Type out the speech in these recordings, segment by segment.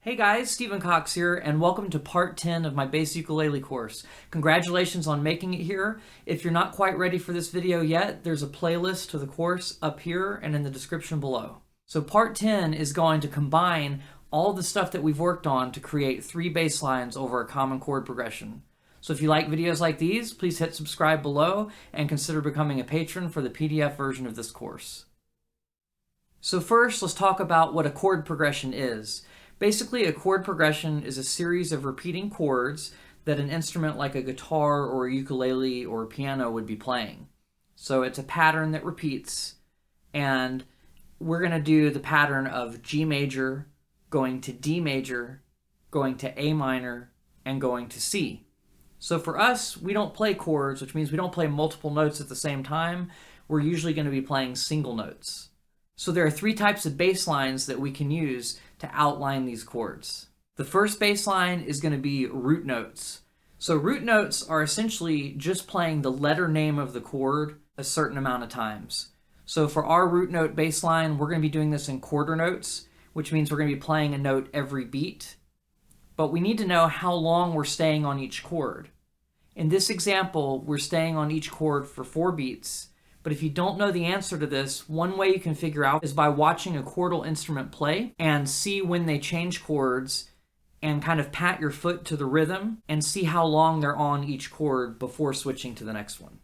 Hey guys, Stephen Cox here, and welcome to part 10 of my bass ukulele course. Congratulations on making it here. If you're not quite ready for this video yet, there's a playlist to the course up here and in the description below. So part 10 is going to combine all the stuff that we've worked on to create 3 bass lines over a common chord progression. So if you like videos like these, please hit subscribe below and consider becoming a patron for the PDF version of this course. So first, let's talk about what a chord progression is. Basically, a chord progression is a series of repeating chords that an instrument like a guitar or a ukulele or a piano would be playing. So it's a pattern that repeats, and we're going to do the pattern of G major, going to D major, going to A minor, and going to C. So for us, we don't play chords, which means we don't play multiple notes at the same time. We're usually going to be playing single notes. So there are 3 types of bass lines that we can use to outline these chords. The first bass line is going to be root notes. So root notes are essentially just playing the letter name of the chord a certain amount of times. So for our root note bass line, we're going to be doing this in quarter notes, which means we're going to be playing a note every beat. But we need to know how long we're staying on each chord. In this example, we're staying on each chord for 4 beats. But if you don't know the answer to this, one way you can figure out is by watching a chordal instrument play and see when they change chords and kind of pat your foot to the rhythm and see how long they're on each chord before switching to the next one.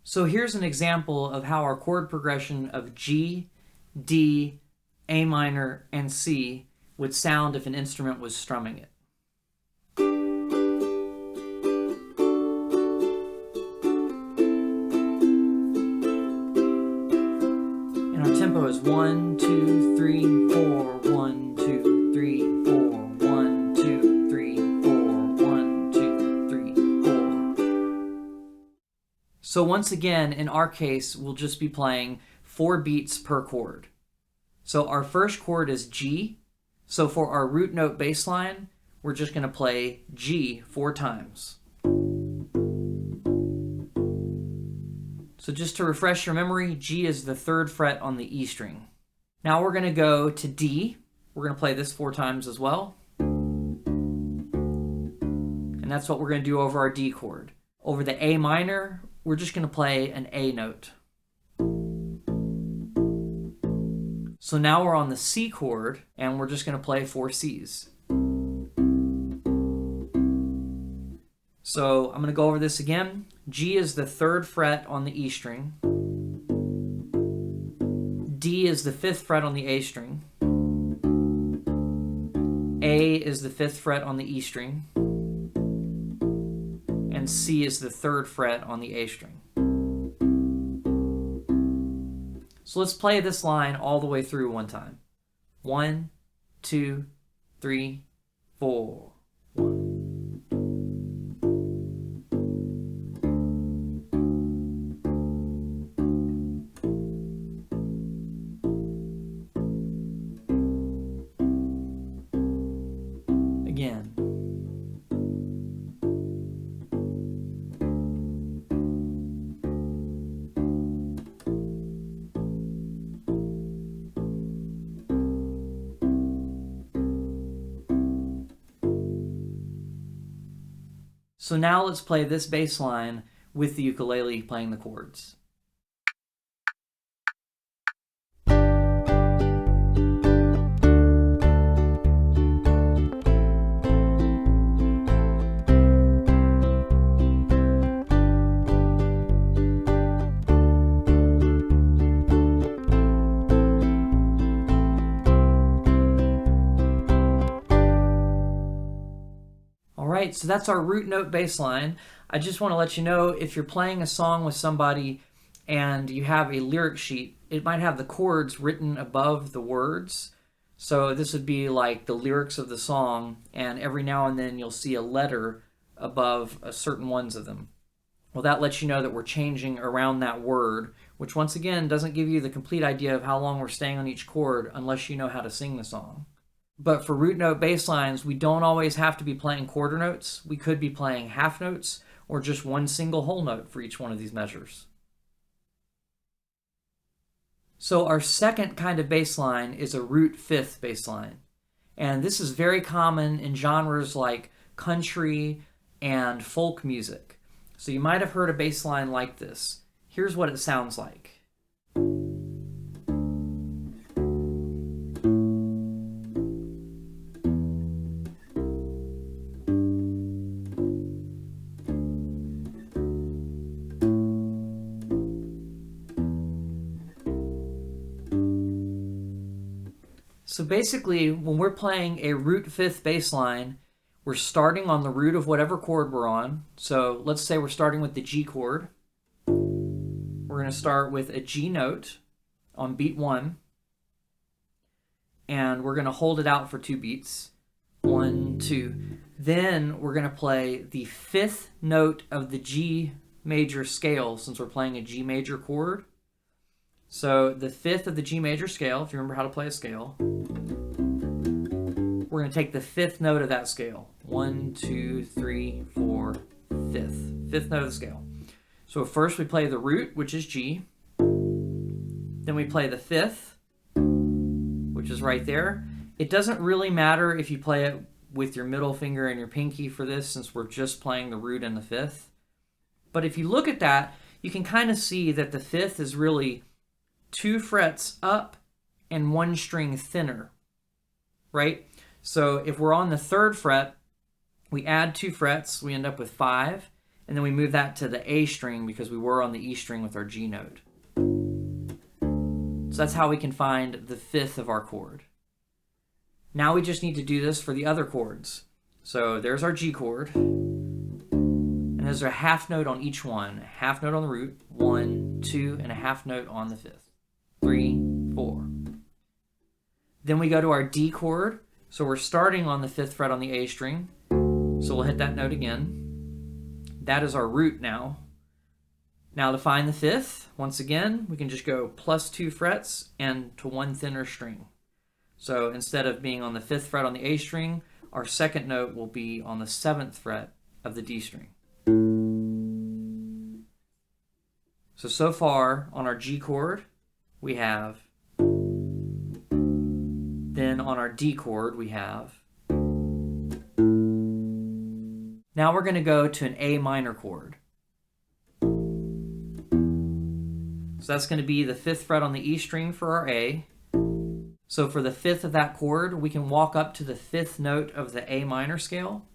So here's an example of how our chord progression of G, D, A minor, and C would sound if an instrument was strumming it. Tempo is 1, 2, 3, 4, 1, 2, 3, 4, 1, 2, 3, 4, 1, 2, 3, 4. So once again, in our case, we'll just be playing 4 beats per chord. So our first chord is G. So for our root note bass line, we're just going to play G 4 times. So just to refresh your memory, G is the 3rd fret on the E string. Now we're going to go to D. We're going to play this 4 times as well. And that's what we're going to do over our D chord. Over the A minor, we're just going to play an A note. So now we're on the C chord, and we're just going to play 4 Cs. So I'm going to go over this again. G is the 3rd fret on the E string. D is the 5th fret on the A string. A is the 5th fret on the E string. And C is the 3rd fret on the A string. So let's play this line all the way through one time. 1, 2, 3, 4. 1. Again. So now let's play this bass line with the ukulele playing the chords. Alright, so that's our root note bass line. I just want to let you know, if you're playing a song with somebody and you have a lyric sheet, it might have the chords written above the words. So this would be like the lyrics of the song, and every now and then you'll see a letter above certain ones of them. Well, that lets you know that we're changing around that word, which once again doesn't give you the complete idea of how long we're staying on each chord unless you know how to sing the song. But for root note bass lines, we don't always have to be playing quarter notes. We could be playing half notes or just one single whole note for each one of these measures. So our second kind of bass line is a root fifth bass line. And this is very common in genres like country and folk music. So you might have heard a bass line like this. Here's what it sounds like. So basically, when we're playing a root fifth bass line, we're starting on the root of whatever chord we're on. So let's say we're starting with the G chord. We're going to start with a G note on beat 1. And we're going to hold it out for 2 beats. 1, 2. Then we're going to play the 5th note of the G major scale, since we're playing a G major chord. So the 5th of the G major scale, if you remember how to play a scale, we're going to take the 5th note of that scale. 1, 2, 3, 4, 5th. 5th note of the scale. So first we play the root, which is G. Then we play the 5th, which is right there. It doesn't really matter if you play it with your middle finger and your pinky for this, since we're just playing the root and the 5th. But if you look at that, you can kind of see that the 5th is really 2 frets up and 1 string thinner, right? So if we're on the 3rd fret, we add 2 frets, we end up with 5, and then we move that to the A string because we were on the E string with our G note. So that's how we can find the 5th of our chord. Now we just need to do this for the other chords. So there's our G chord, and there's a half note on each one. A half note on the root, 1, 2, and a half note on the 5th. 3, 4. Then we go to our D chord. So we're starting on the 5th fret on the A string. So we'll hit that note again. That is our root now. Now to find the 5th, once again, we can just go plus 2 frets and to 1 thinner string. So instead of being on the 5th fret on the A string, our 2nd note will be on the 7th fret of the D string. So far on our G chord, we have, then on our D chord we have. Now we're going to go to an A minor chord. So that's going to be the 5th fret on the E string for our A. So for the 5th of that chord, we can walk up to the 5th note of the A minor scale.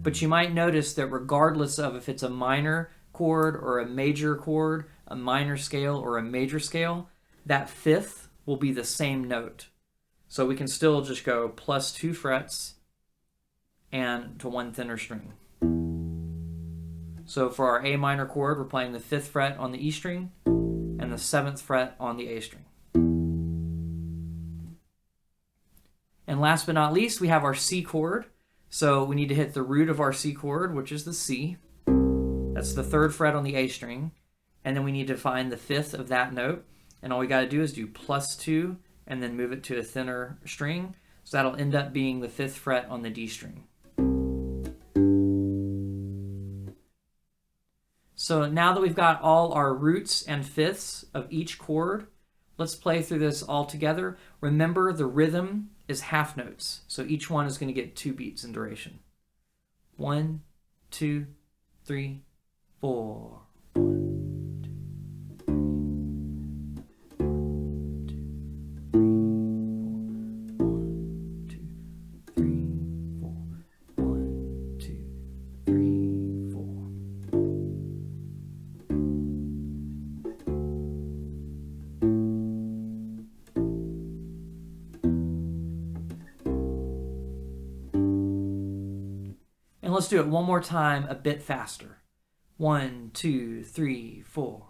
But you might notice that regardless of if it's a minor chord or a major chord, a minor scale or a major scale, that 5th will be the same note. So we can still just go plus 2 frets and to 1 thinner string. So for our A minor chord, we're playing the 5th fret on the E string and the 7th fret on the A string. And last but not least, we have our C chord. So we need to hit the root of our C chord, which is the C. That's the 3rd fret on the A string. And then we need to find the 5th of that note. And all we got to do is do plus 2 and then move it to a thinner string. So that'll end up being the 5th fret on the D string. So now that we've got all our roots and 5ths of each chord, let's play through this all together. Remember, the rhythm is half notes. So each one is going to get 2 beats in duration. 1, 2, 3, 4. 1, 2, 3, 4. And let's do it one more time, a bit faster. 1, 2, 3, 4.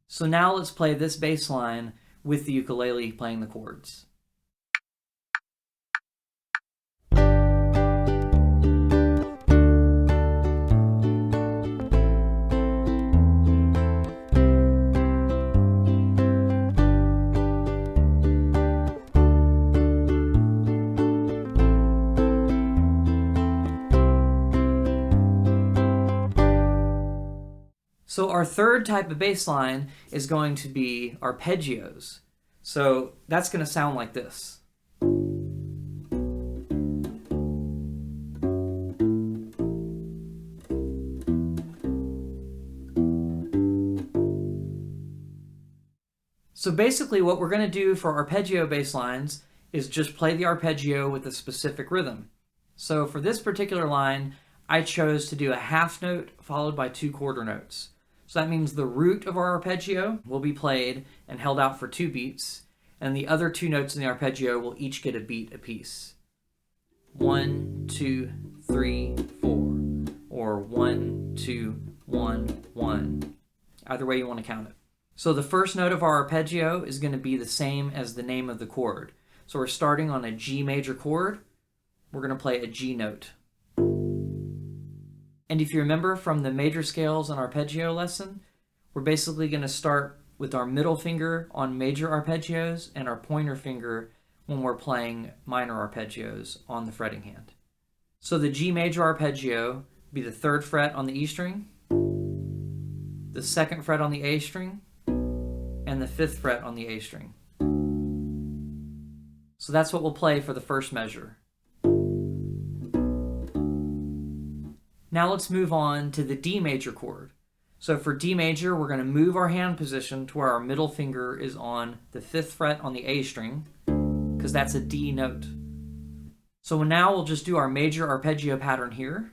So now let's play this bass line with the ukulele playing the chords. So our third type of bass line is going to be arpeggios. So that's going to sound like this. So basically what we're going to do for arpeggio bass lines is just play the arpeggio with a specific rhythm. So for this particular line, I chose to do a half note followed by 2 quarter notes. So that means the root of our arpeggio will be played and held out for 2 beats, and the other 2 notes in the arpeggio will each get a beat apiece. 1, 2, 3, 4, or 1, 2, 1, 1. Either way you want to count it. So the first note of our arpeggio is going to be the same as the name of the chord. So we're starting on a G major chord. We're going to play a G note. And if you remember from the major scales and arpeggio lesson, we're basically going to start with our middle finger on major arpeggios and our pointer finger when we're playing minor arpeggios on the fretting hand. So the G major arpeggio would be the 3rd fret on the E string, the 2nd fret on the A string, and the 5th fret on the A string. So that's what we'll play for the first measure. Now let's move on to the D major chord. So for D major, we're going to move our hand position to where our middle finger is on the 5th fret on the A string, because that's a D note. So now we'll just do our major arpeggio pattern here.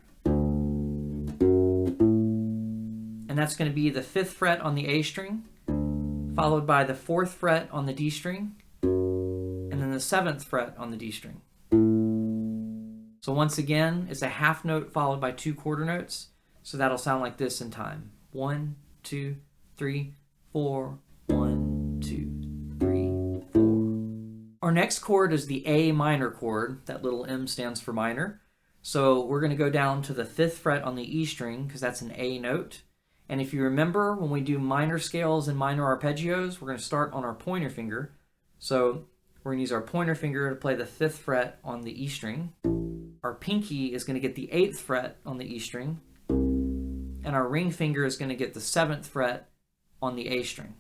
And that's going to be the 5th fret on the A string, followed by the 4th fret on the D string, and then the 7th fret on the D string. So once again, it's a half note followed by 2 quarter notes. So that'll sound like this in time. 1, 2, 3, 4, 1, 2, 3, 4. Our next chord is the A minor chord. That little M stands for minor. So we're going to go down to the 5th fret on the E string because that's an A note. And if you remember, when we do minor scales and minor arpeggios, we're going to start on our pointer finger. So we're going to use our pointer finger to play the 5th fret on the E string. Our pinky is going to get the 8th fret on the E string. And our ring finger is going to get the 7th fret on the A string.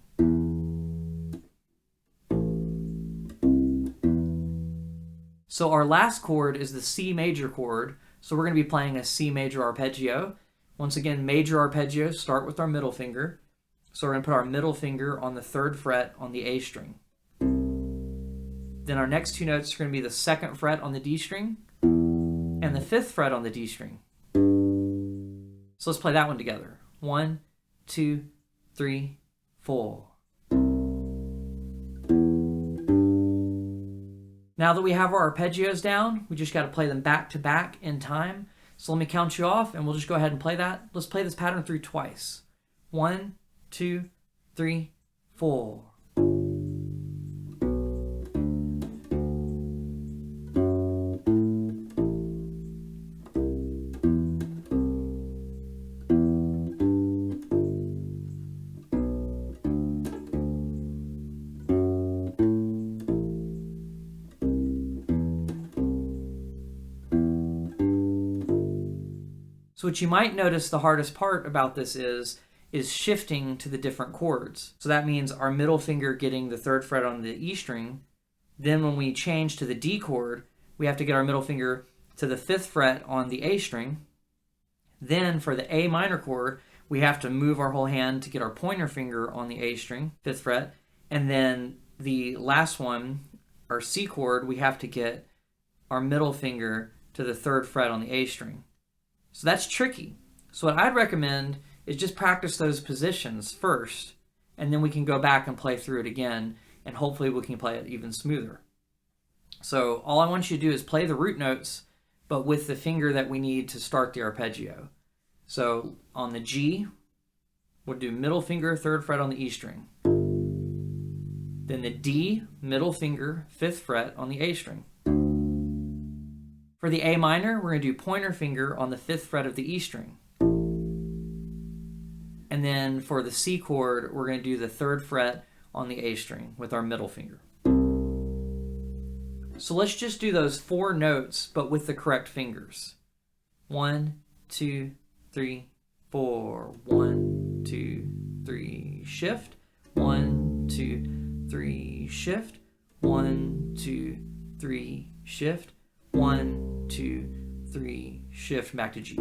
So our last chord is the C major chord. So we're going to be playing a C major arpeggio. Once again, major arpeggios start with our middle finger. So we're going to put our middle finger on the 3rd fret on the A string. Then our next 2 notes are going to be the 2nd fret on the D string and the 5th fret on the D string. So let's play that one together. 1, 2, 3, 4. Now that we have our arpeggios down, we just got to play them back to back in time. So let me count you off and we'll just go ahead and play that. Let's play this pattern through twice. 1, 2, 3, 4. So what you might notice the hardest part about this is shifting to the different chords. So that means our middle finger getting the 3rd fret on the E string. Then when we change to the D chord, we have to get our middle finger to the 5th fret on the A string. Then for the A minor chord, we have to move our whole hand to get our pointer finger on the A string, 5th fret. And then the last one, our C chord, we have to get our middle finger to the 3rd fret on the A string. So that's tricky. So what I'd recommend is just practice those positions first, and then we can go back and play through it again, and hopefully we can play it even smoother. So all I want you to do is play the root notes, but with the finger that we need to start the arpeggio. So on the G, we'll do middle finger, 3rd fret on the E string. Then the D, middle finger, 5th fret on the A string. For the A minor, we're going to do pointer finger on the 5th fret of the E string. And then for the C chord, we're going to do the 3rd fret on the A string with our middle finger. So let's just do those 4 notes, but with the correct fingers. 1, 2, 3, 4. 1, 2, 3, shift, 1, 2, 3, shift, 1, 2, 3, shift, 1, 2, 3, shift, back to G.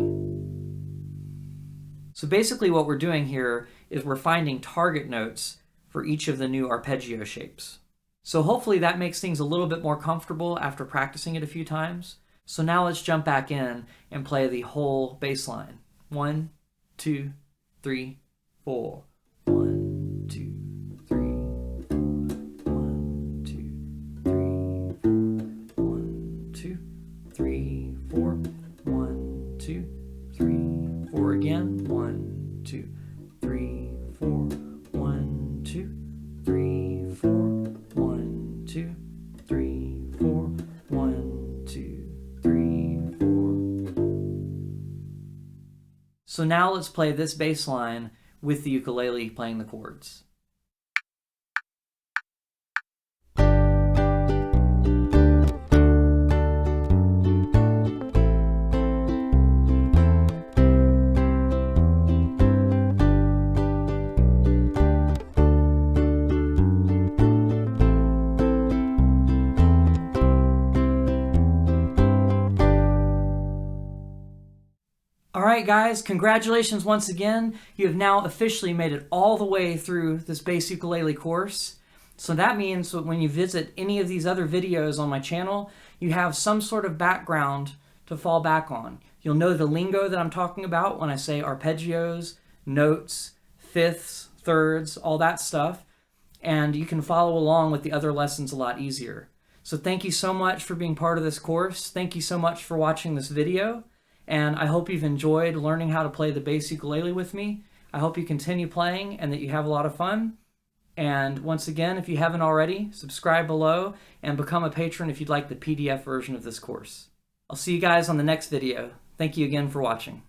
So basically what we're doing here is we're finding target notes for each of the new arpeggio shapes. So hopefully that makes things a little bit more comfortable after practicing it a few times. So now let's jump back in and play the whole bass line. 1, 2, 3, 4. 1, 2, 3, 4. 1, 2, 3, 4. 1, 2, 3, 4. 1, 2, 3, 4 again. 1, 2, 3, 4. 1, 2, 3, 4. 1, 2, 3, 4. 1, 2, 3, 4. So now let's play this bass line with the ukulele playing the chords. Alright guys, congratulations once again. You have now officially made it all the way through this bass ukulele course. So that means that when you visit any of these other videos on my channel, you have some sort of background to fall back on. You'll know the lingo that I'm talking about when I say arpeggios, notes, fifths, thirds, all that stuff. And you can follow along with the other lessons a lot easier. So thank you so much for being part of this course. Thank you so much for watching this video. And I hope you've enjoyed learning how to play the bass ukulele with me. I hope you continue playing and that you have a lot of fun. And once again, if you haven't already, subscribe below and become a patron if you'd like the PDF version of this course. I'll see you guys on the next video. Thank you again for watching.